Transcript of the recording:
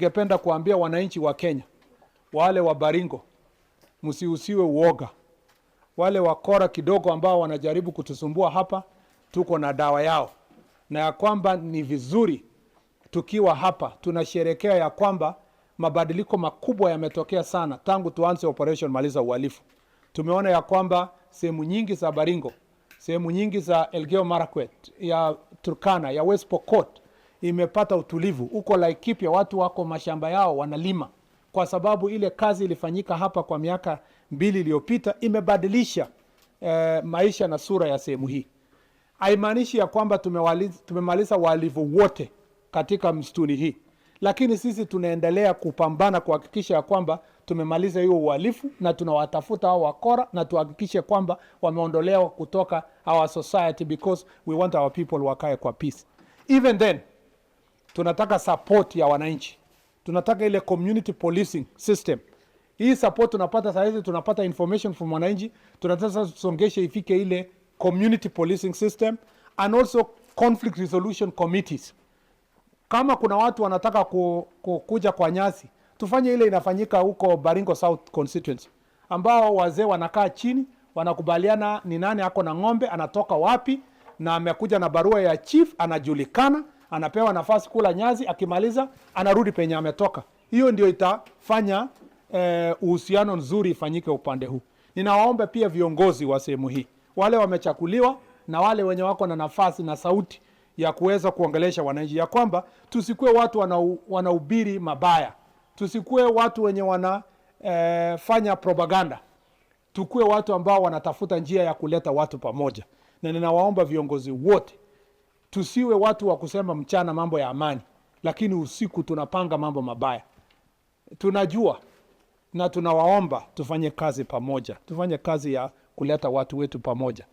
ningependa kuambia wananchi wa Kenya, wale wa Baringo, msiusiwe uoga. Wale wakora kidogo ambao wanajaribu kutusumbua hapa, tuko na dawa yao. Na ya kwamba ni vizuri tukiwa hapa tunasherekea ya kwamba mabadiliko makubwa yametokea sana tangu tuanze operation Maliza Uhalifu. Tumeona ya kwamba sehemu nyingi za Baringo, sehemu nyingi za Elgeyo Marakwet, ya Turkana, ya West Pokot imepata utulivu. Uko Laikipia watu wako mashamba yao wanalima, kwa sababu ile kazi ilifanyika hapa kwa miaka 2 iliyopita imebadilisha maisha na sura ya sehemu hii. Haimaanishi ya kwamba tumemaliza wahalifu wote katika msituni hii, lakini sisi tunaendelea kupambana kuhakikisha ya kwamba tumemaliza hiyo uhalifu, na tunawatafuta hao wakora na tuhakikishe kwamba wameondolewa kutoka our society, because we want our people wakae kwa peace. Even then tunataka support ya wananchi, tunataka ile community policing system. Hii support tunapata saa hizi, tunapata information from wananchi, tunataka tusongeshe ifike ile community policing system, and also conflict resolution committees. Kama kuna watu wanataka kuja kwa nyasi, tufanye ile inafanyika huko Baringo South constituency, ambao wazee wanakaa chini, wanakubaliana ni nani ako na ng'ombe, anatoka wapi, na amekuja na barua ya chief, anajulikana, anapewa nafasi kula nyasi, akimaliza anarudi penye ametoka. Hiyo ndio itafanya uhusiano nzuri ifanyike upande huu. Ninawaomba pia viongozi wa sehemu hii, wale wamechakuliwa na wale wenye wako na nafasi na sauti ya kuweza kuongelesha wananchi, ya kwamba tusikue watu wanahubiri mabaya, tusikue watu wenye wanafanya propaganda, tukue watu ambao wanatafuta njia ya kuleta watu pamoja. Na ninawaomba viongozi wote, tusiwe watu wa kusema mchana mambo ya amani, lakini usiku tunapanga mambo mabaya. Tunajua na tunawaomba tufanye kazi pamoja, tufanye kazi ya kuleta watu wetu pamoja.